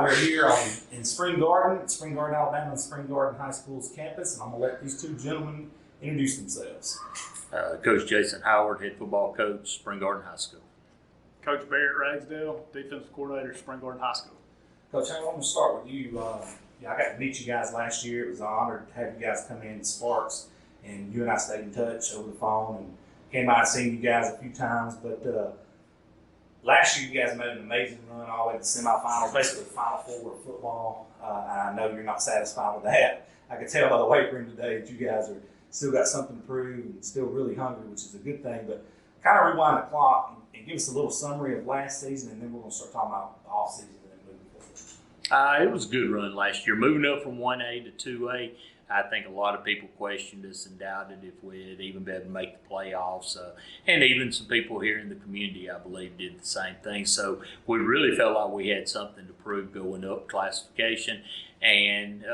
right, we're here in Spring Garden, Alabama, and Spring Garden High School's campus, and I'm going to let these two gentlemen introduce themselves. Coach Jason Howard, head football coach, Spring Garden High School. Coach Barrett Ragsdale, defensive coordinator, Spring Garden High School. Coach, I'm going to start with you. I got to meet you guys last year. It was an honor to have you guys come in, Sparks, and you and I stayed in touch over the phone and came by and seen you guys a few times. But last year, you guys made an amazing run all the way to the semifinals, basically Final Four of football. I know you're not satisfied with that. I could tell by the weight room today that you guys are still got something to prove and still really hungry, which is a good thing. But kind of rewind the clock and give us a little summary of last season, and then we're going to start talking about the off season and then moving forward. It was a good run last year. Moving up from 1A to 2A, I think a lot of people questioned us and doubted if we'd even be able to make the playoffs. And even some people here in the community, I believe, did the same thing. So we really felt like we had something to prove going up classification. And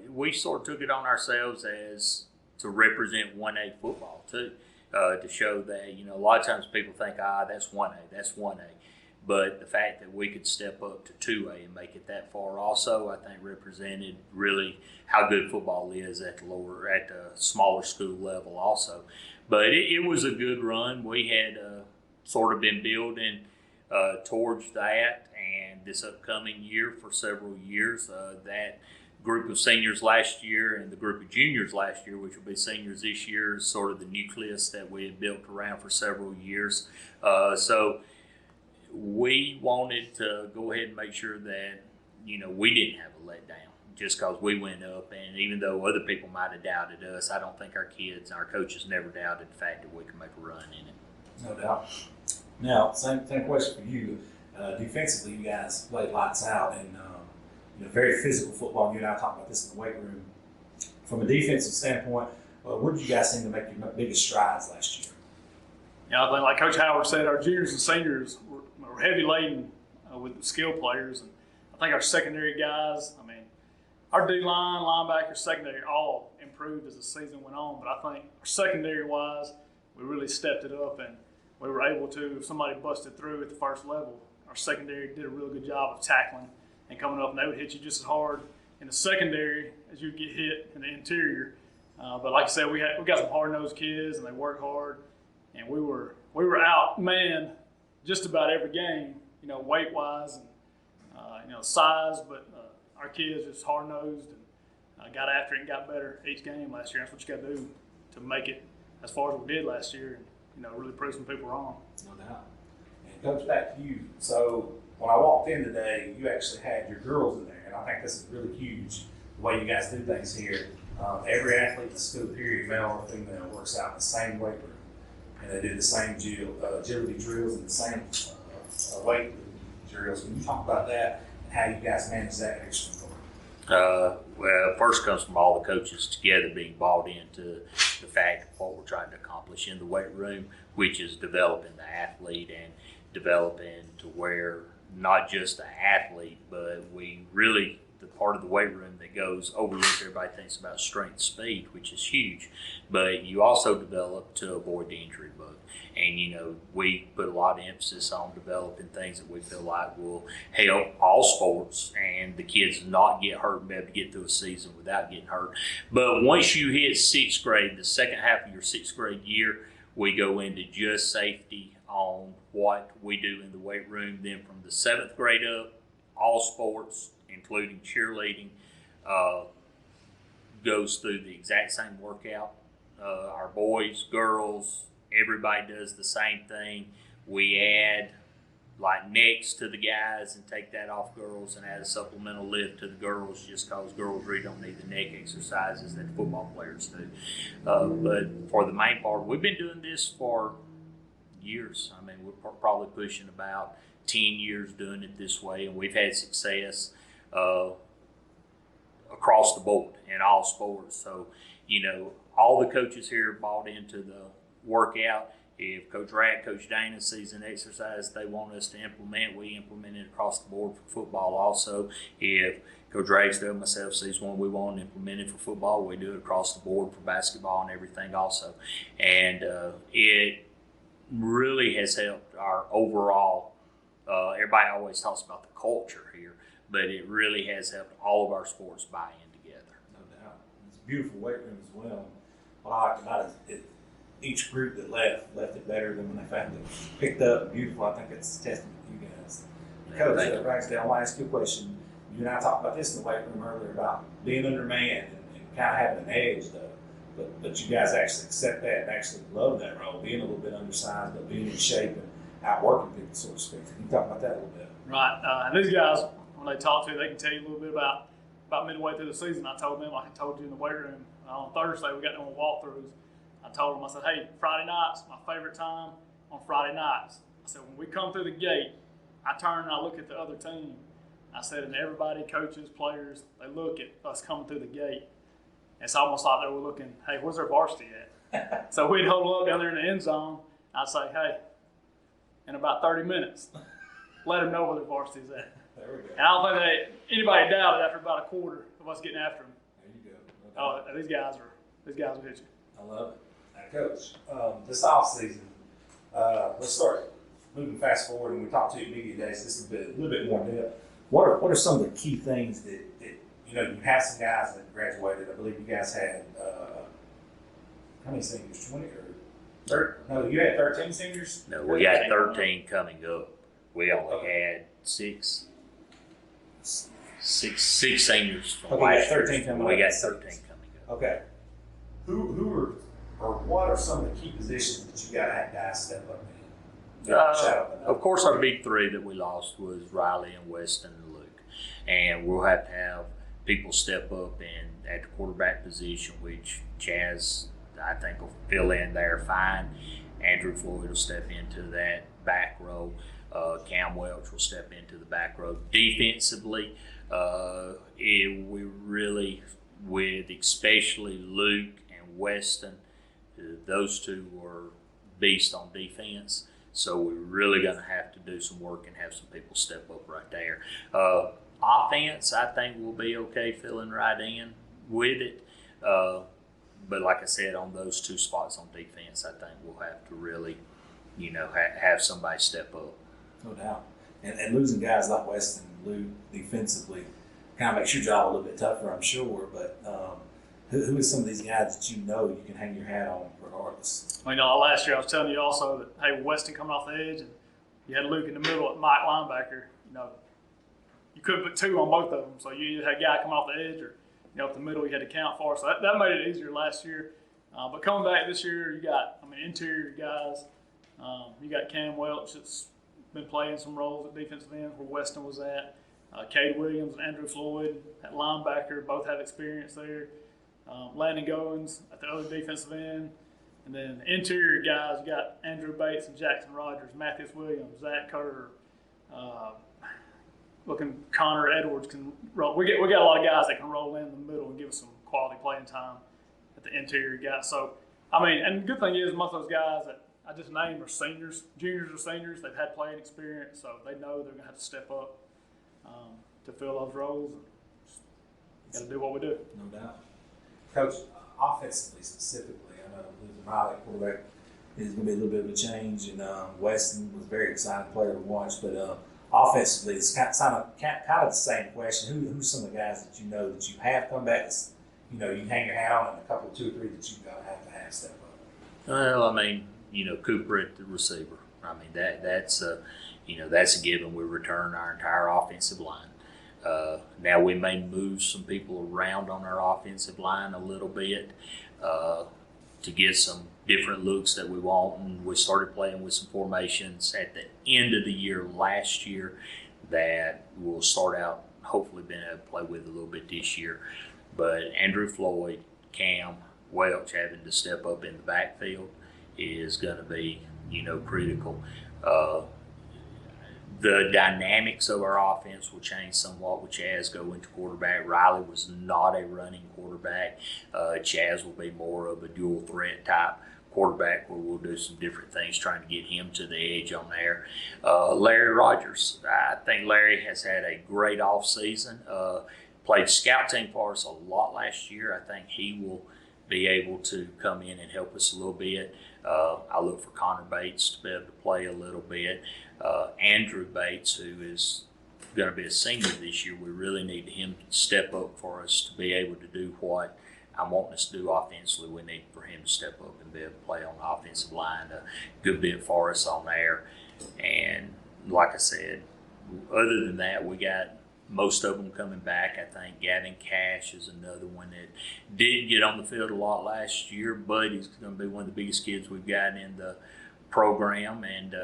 we sort of took it on ourselves as to represent 1A football too, to show that, a lot of times people think, that's 1A. But the fact that we could step up to 2A and make it that far also, I think represented really how good football is at the smaller school level also. But it was a good run. We had sort of been building towards that, and this upcoming year for several years, that group of seniors last year and the group of juniors last year, which will be seniors this year, is sort of the nucleus that we had built around for several years. So we wanted to go ahead and make sure that, we didn't have a letdown just because we went up. And even though other people might have doubted us, I don't think our kids and our coaches never doubted the fact that we could make a run in it. No doubt. Now, same question for you. Defensively, you guys played lights out and very physical football. You and I talked about this in the weight room. From a defensive standpoint, where did you guys seem to make your biggest strides last year? I think like Coach Howard said, our juniors and seniors were heavy laden with skill players. And I think our secondary guys, our D-line, linebackers, secondary all improved as the season went on. But I think our secondary-wise, we really stepped it up, and we were able to, if somebody busted through at the first level, our secondary did a really good job of tackling and coming up, and they would hit you just as hard in the secondary as you get hit in the interior. But like I said, we got some hard-nosed kids, and they work hard, and we were outmanned just about every game, weight-wise and size. But our kids just hard-nosed and got after it and got better each game last year. That's what you got to do to make it as far as we did last year, and really prove some people wrong. No doubt. And Coach, back to you. So when I walked in today, you actually had your girls in there, and I think this is really huge, the way you guys do things here. Every athlete in the school, period, male or female, works out in the same weight room, and they do the same agility drills and the same weight drills. Can you talk about that and how you guys manage that extra part? Well, first comes from all the coaches together being bought into the fact of what we're trying to accomplish in the weight room, which is developing the athlete and developing to where not just the athlete, but we really, the part of the weight room that goes overlooked, everybody thinks about strength, speed, which is huge, but you also develop to avoid the injury bug. And, we put a lot of emphasis on developing things that we feel like will help all sports and the kids not get hurt and be able to get through a season without getting hurt. But once you hit sixth grade, the second half of your sixth grade year, we go into just safety on what we do in the weight room. Then from the seventh grade up, all sports, including cheerleading, goes through the exact same workout. Our boys, girls, everybody does the same thing. We add like necks to the guys and take that off girls and add a supplemental lift to the girls just because girls really don't need the neck exercises that football players do. But for the main part, we've been doing this for years. We're probably pushing about 10 years doing it this way, and we've had success across the board in all sports. So, all the coaches here bought into the workout. If Coach Rack, Coach Dana sees an exercise they want us to implement, we implement it across the board for football also. If Coach Ragsdale and myself sees one we want implemented for football, we do it across the board for basketball and everything also. And it really has helped our overall, everybody always talks about the culture here, Yeah. but it really has helped all of our sports buy in together. No doubt. It's a beautiful weight room as well. What I like about it, each group that left it better than when they found it picked up. Beautiful. I think it's a testament to you guys. Coach Ragsdale, I want to ask you a question. You and I talked about this in the weight room earlier about being undermanned and kind of having an edge, though. But you guys actually accept that and actually love that role, being a little bit undersized, but being in shape and outworking people, so to speak. Can you talk about that a little bit? Right. And these guys, when they talk to you, they can tell you a little bit about midway through the season. I told them, like I told you in the weight room, on Thursday we got them on walkthroughs. I told them, I said, hey, Friday nights, my favorite time on Friday nights. I said, when we come through the gate, I turn and I look at the other team. I said, and everybody, coaches, players, they look at us coming through the gate. It's almost like they were looking, hey, where's their varsity at? So we'd huddle up down there in the end zone. I'd say, hey, in about 30 minutes, let them know where their varsity's at. There we go. And I don't think anybody doubted after about a quarter of us getting after them. There you go. No doubt. Oh, these guys will hit you. I love it. Now, Coach, this off season, let's start moving fast forward, and we talked to you media days. This is a little bit more depth. What are some of the key things that you have some guys that graduated? I believe you guys had how many seniors? 20 or 30? No, you had 13 seniors. No, we got 13 coming up. We only had six seniors from Okay, last 13 year. coming We up. got 13 coming up. Okay. Who are or what are some of the key positions that you got to have guys step up in? Of course, our big three that we lost was Riley and Weston and Luke, and we'll have to have people step up and at the quarterback position, which Chaz I think will fill in there fine. Andrew Floyd will step into that back row. Cam Welch will step into the back row. Defensively, we really, with especially Luke and Weston, those two were beasts on defense. So we're really going to have to do some work and have some people step up right there. Offense, I think we'll be okay filling right in with it. But like I said, on those two spots on defense, I think we'll have to really, have somebody step up. No doubt. And losing guys like Weston and Luke defensively kind of makes your job a little bit tougher, I'm sure. But who are some of these guys that you can hang your hat on regardless? Well, last year I was telling you also that, hey, Weston coming off the edge, and you had Luke in the middle at Mike linebacker. You couldn't put two on both of them. So you either had a guy coming off the edge or, up the middle you had to count for. So that made it easier last year. But coming back this year, you got, interior guys. You got Cam Welch that's been playing some roles at defensive end where Weston was at. Cade Williams and Andrew Floyd at linebacker both have experience there. Landon Goins at the other defensive end. And then the interior guys, you got Andrew Bates and Jackson Rogers, Matthias Williams, Zach Kerr, looking Connor Edwards can roll. We got a lot of guys that can roll in the middle and give us some quality playing time at the interior guys. So, and the good thing is most of those guys that I just named are seniors, juniors or seniors. They've had playing experience, so they know they're going to have to step up to fill those roles. Got to do what we do. No doubt. Coach, offensively specifically, I know losing Riley quarterback is going to be a little bit of a change, and Weston was a very exciting player to watch, but offensively, it's kind of the same question. Who's some of the guys that that you have come back? You hang your hat on, and a couple, 2 or 3 that you've got to have step up. Well, Cooper at the receiver. That's a given. We return our entire offensive line. Now we may move some people around on our offensive line a little bit to get some different looks that we want, and we started playing with some formations at the end of the year last year that we'll start out hopefully being able to play with a little bit this year. But Andrew Floyd, Cam Welch having to step up in the backfield is going to be critical. The dynamics of our offense will change somewhat with Chaz going to quarterback. Riley was not a running quarterback. Chaz will be more of a dual threat type quarterback where we'll do some different things trying to get him to the edge on there. Larry Rogers, I think Larry has had a great offseason. Played scout team for us a lot last year. I think he will be able to come in and help us a little bit. I look for Connor Bates to be able to play a little bit. Andrew Bates, who is going to be a senior this year, we really need him to step up for us to be able to do what I'm wanting us to do offensively. We need for him to step up and be able to play on the offensive line a good bit for us on there. And like I said, other than that, we got most of them coming back. I think Gavin Cash is another one that didn't get on the field a lot last year, but he's going to be one of the biggest kids we've got in the program, and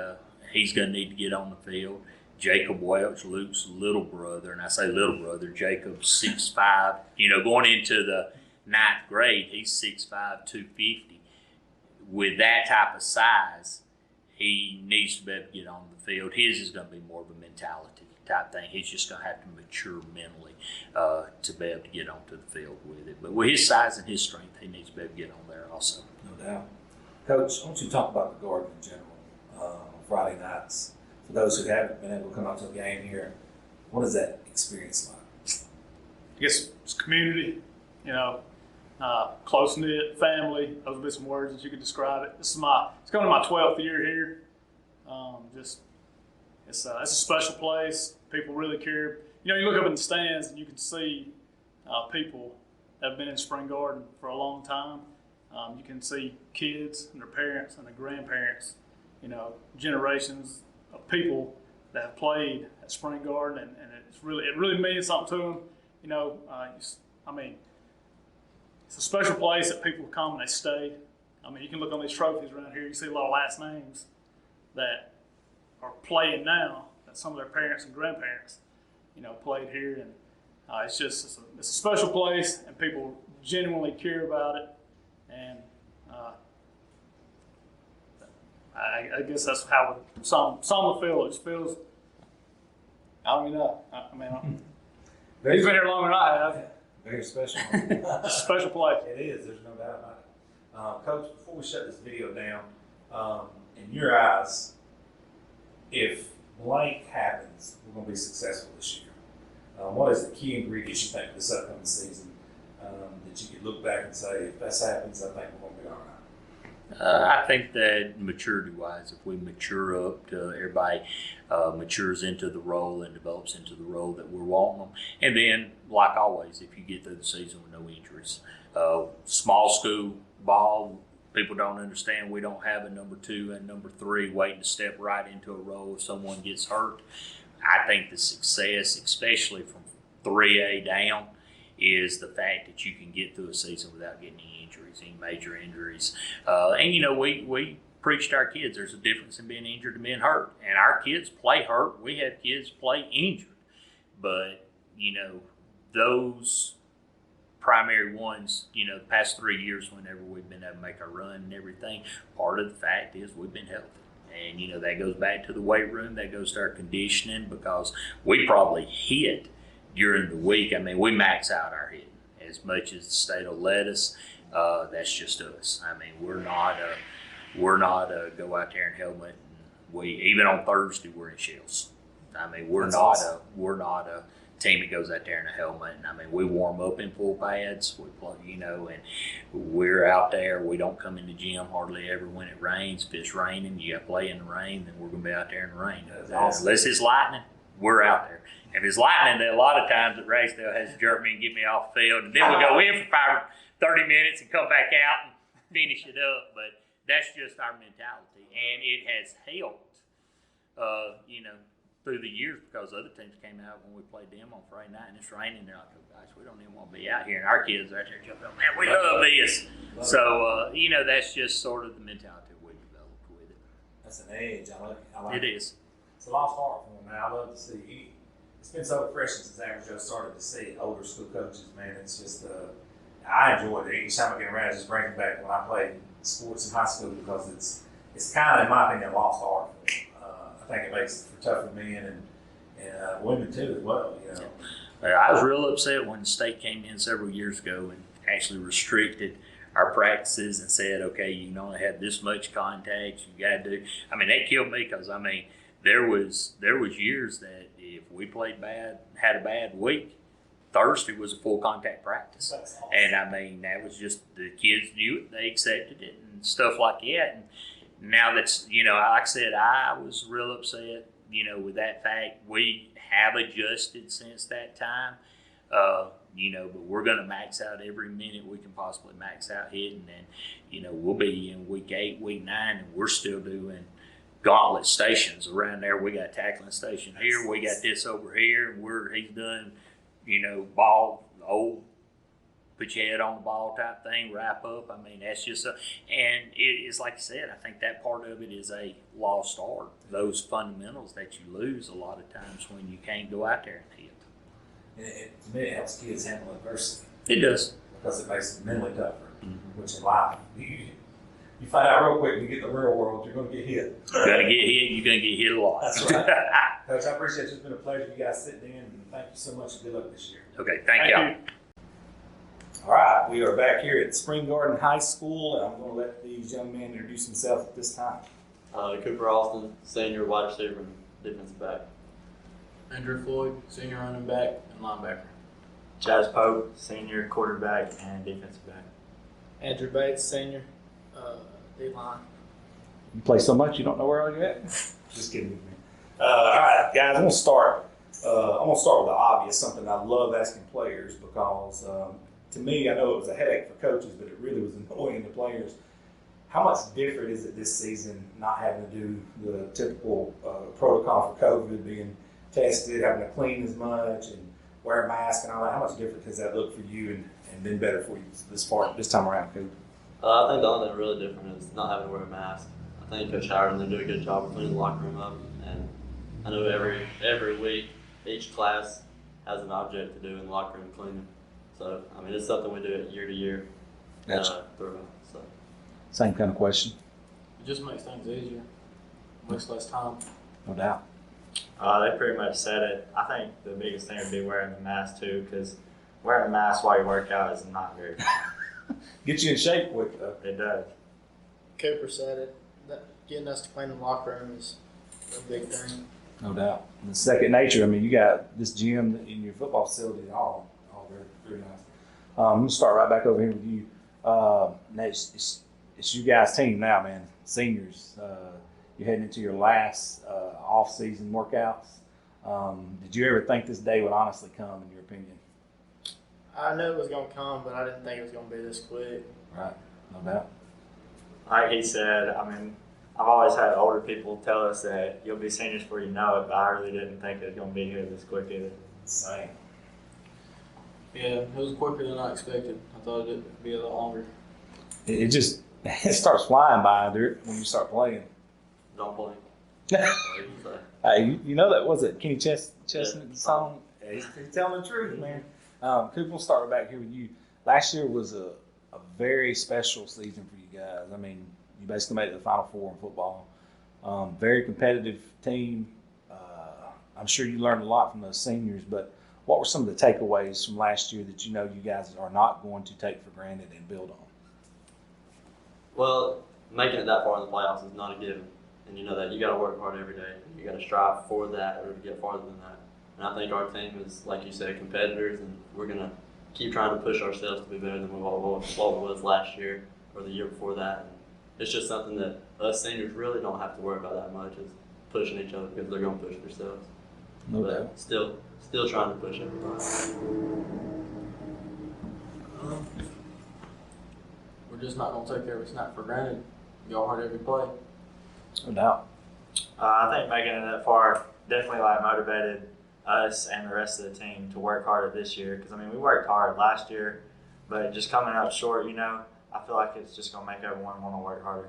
he's going to need to get on the field. Jacob Welch, Luke's little brother, and I say little brother, Jacob's 6'5". Going into the 9th grade, he's 6'5", 250. With that type of size, he needs to be able to get on the field. His is going to be more of a mentality type thing. He's just going to have to mature mentally to be able to get onto the field with it. But with his size and his strength, he needs to be able to get on there also. No doubt. Coach, I want you to talk about the Garden in general on Friday nights. For those who haven't been able to come out to a game here, what is that experience like? I guess it's community, close-knit family. Those would be some words that you could describe it. It's going to my 12th year here. It's a special place. People really care. You look up in the stands and you can see people that have been in Spring Garden for a long time. You can see kids and their parents and their grandparents, generations of people that have played at Spring Garden, and it really means something to them. It's a special place that people come and they stay. You can look on these trophies around here. You see a lot of last names that are playing now that some of their parents and grandparents, played here, and it's a special place, and people genuinely care about it, and I guess that's how some would feel. It just feels, I don't even know. He's been here longer than I have. Very special. It's a special place. It is. There's no doubt about it. Coach, before we shut this video down, in your eyes, if blank happens, we're going to be successful this year. What is the key ingredients you think of this upcoming season that you could look back and say, if this happens, I think we're going to be all right? I think that maturity-wise, if we mature up to everybody matures into the role and develops into the role that we're wanting them, and then, like always, if you get through the season with no injuries, small school ball, people don't understand we don't have a number 2 and number 3 waiting to step right into a role if someone gets hurt. I think the success, especially from 3A down, is the fact that you can get through a season without getting any injuries, any major injuries. And we preach to our kids there's a difference in being injured and being hurt. And our kids play hurt. We have kids play injured. But, those primary ones, the past 3 years, whenever we've been able to make our run and everything, part of the fact is we've been healthy. And, that goes back to the weight room. That goes to our conditioning, because we probably hit during the week. We max out our hitting as much as the state will let us. That's just us. We're not go out there and helmet. And even on Thursday we're in shells. We're not a team that goes out there in a helmet. And we warm up in full pads. We play, and we're out there. We don't come in the gym hardly ever when it rains. If it's raining, you got to play in the rain. Then we're gonna be out there in the rain. Unless it's lightning, we're out there. If it's lightning, then a lot of times at Racedale has to jerk me and get me off the field, and then we go in for 30 minutes and come back out and finish it up. But that's just our mentality, and it has helped, through the years, because other teams came out when we played them on Friday night and it's raining. They're like, oh gosh, we don't even want to be out here, and our kids are out there jumping up, man, we love this. So that's just sort of the mentality we developed with it. That's an edge. I like it. It is. It's a lost art for him, man. I love to see. It's been so refreshing since Amateur started to see older school coaches, man. It's just, I enjoy it. Each time I get around, it just brings me back when I played sports in high school, because it's kind of, in my opinion, a lost art. I think it makes it for tougher men and women too as well. I was real upset when the state came in several years ago and actually restricted our practices and said, okay, you can only have this much contact. You got to do. That killed me, because there was years that if we played bad, had a bad week, Thursday was a full contact practice. That's awesome. And that was just, the kids knew it, they accepted it and stuff like that. And now that's, like I said, I was real upset with that fact, we have adjusted since that time. But we're going to max out every minute we can possibly max out hitting. And, we'll be in week 8, week 9, and we're still doing gauntlet stations around there. We got tackling station here. We got this over here. And he's done, ball, old, put your head on the ball type thing, wrap up. I mean, that's just and it's like I said, I think that part of it is a lost art. Those fundamentals that you lose a lot of times when you can't go out there and hit. And to me, it helps kids handle adversity. It does. Because it makes them mentally tougher, which in life, you find out real quick when you get in the real world, you're going to get hit. You're going to get hit, you're going to get hit a lot. That's right. Coach, I appreciate it. It's been a pleasure you guys sitting in, and thank you so much, and good luck this year. Okay, thank y'all. you. All right, we are back here at Spring Garden High School, and I'm going to let these young men introduce themselves at this time. Cooper Austin, senior wide receiver and defensive back. Andrew Floyd, senior running back and linebacker. Chaz Pope, senior quarterback and defensive back. Andrew Bates, senior, D-line. You play so much you don't know where you're at? Just kidding with me. All right, guys, I'm going to start with the obvious, something I love asking players because to me, I know it was a headache for coaches, but it really was annoying to players. How much different is it this season not having to do the typical protocol for COVID, being tested, having to clean as much, and wear a mask and all that? How much different does that look for you and been better for you this time around, Coach? I think the only thing really different is not having to wear a mask. I think Coach Howard and they do a good job of cleaning the locker room up, and I know every week each class has an object to do in the locker room cleaning. So I mean, it's something we do year to year throughout. So Same kind of question. It just makes things easier. Makes less time. No doubt. They pretty much said it. I think the biggest thing would be wearing the mask too, because wearing a mask while you work out is not very good. Get you in shape quick, though. It does. Cooper said it. That getting us to clean the locker room is a big thing. No doubt. And it's second nature. I mean, you got this gym in your football facility, all very, very nice. I'm going to start right back over here with you. It's you guys' team now, man. Seniors. You're heading into your last off-season workouts. Did you ever think this day would honestly come, in your opinion? I knew it was going to come, but I didn't think it was going to be this quick. Right. No doubt. Like he said, I mean, I've always had older people tell us that you'll be seniors before you know it, but I really didn't think it was going to be here this quick either. Same. Yeah, it was quicker than I expected. I thought it'd be a lot longer. It just it starts flying by when you start playing. don't play. Hey, you know that was it Kenny Chestnut's Yeah. song? Yeah, he's telling the truth, man. Cooper, we'll start back here with you. Last year was a very special season for you guys. I mean, you basically made it to the Final Four in football. Very competitive team. I'm sure you learned a lot from those seniors, but what were some of the takeaways from last year that you know you guys are not going to take for granted and build on? Well, making it that far in the playoffs is not a given. And you know that you got to work hard every day. You got to strive for that or to get farther than that. And I think our team is, like you said, competitors, and we're going to keep trying to push ourselves to be better than what we was last year or the year before that. And it's just something that us seniors really don't have to worry about that much, is pushing each other, because they're going to push themselves. No but doubt. still trying to push everybody. We're just not going to take every snap for granted. Go hard every play. No doubt. I think making it that far definitely motivated us and the rest of the team to work harder this year. Because I mean, we worked hard last year, but just coming up short, I feel like it's just gonna make everyone want to work harder.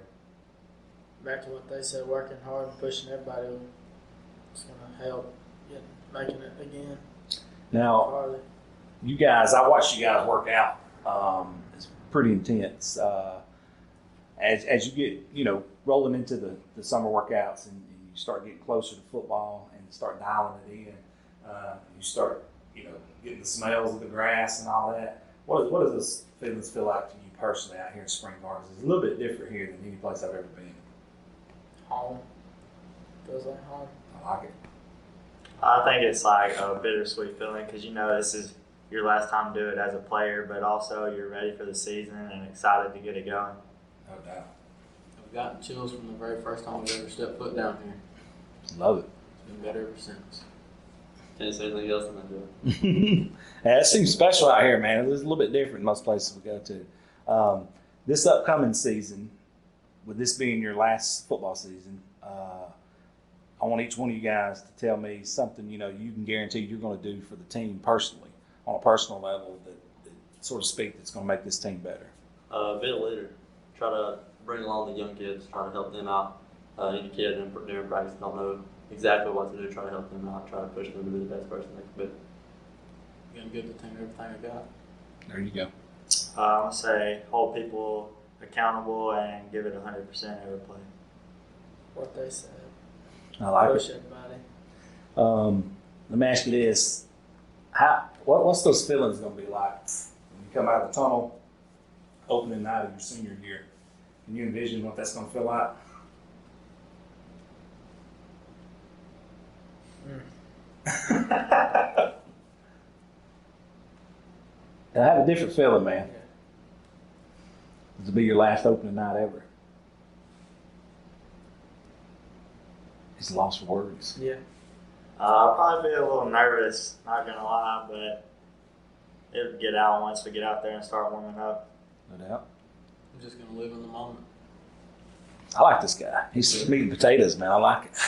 Back to what they said, working hard and pushing everybody is going to help making it again. Now, Farther. you guys, I watched you guys work out. It's pretty intense. As you get, rolling into the summer workouts and you start getting closer to football and start dialing it in, you start, getting the smells of the grass and all that. What does those feelings feel like to you personally out here in Spring Gardens? It's a little bit different here than any place I've ever been. Home. Feels like home. I like it. I think it's like a bittersweet feeling because this is your last time to do it as a player, but also you're ready for the season and excited to get it going. No doubt. I've gotten chills from the very first time we ever stepped foot down here. Love it. Been better ever since. Can't say anything else than that, Joe. Yeah, it seems special out here, man. It's a little bit different in most places we go to. This upcoming season, with this being your last football season, I want each one of you guys to tell me something you can guarantee you're going to do for the team personally, on a personal level, that sort of speak that's going to make this team better. Be a leader. Try to bring along the young kids. Try to help them out. Any kid during practice don't know exactly what to do. Try to help them out. Try to push them to be the best person they can be. Gonna give the team everything I got. There you go. I'm gonna say hold people accountable and give it 100% every play. What they said. I like Push it. everybody. Let me ask you this: what's those feelings going to be like when you come out of the tunnel, opening night of your senior year? Can you envision what that's going to feel like? I have a different feeling, man. This will be your last opening night ever. It's lost for words. Yeah. I'll probably be a little nervous, not gonna lie, but it'll get out once we get out there and start warming up. No doubt. I'm just gonna live in the moment. I like this guy. He's meat and potatoes, man. I like it.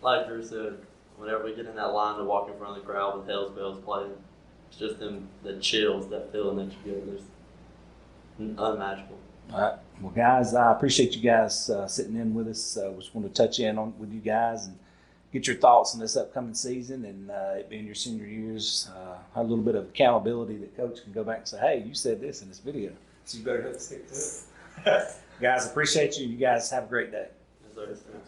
Like Drew said, whenever we get in that line to walk in front of the crowd with Hell's Bells playing, it's just the chills, that feeling that you get. There's unmatchable. All right. Well, guys, I appreciate you guys sitting in with us. Just want to touch in on with you guys and get your thoughts on this upcoming season and it being your senior years. A little bit of accountability that Coach can go back and say, hey, you said this in this video, so you better stick to it. Guys, appreciate you. You guys have a great day. Yes, sir.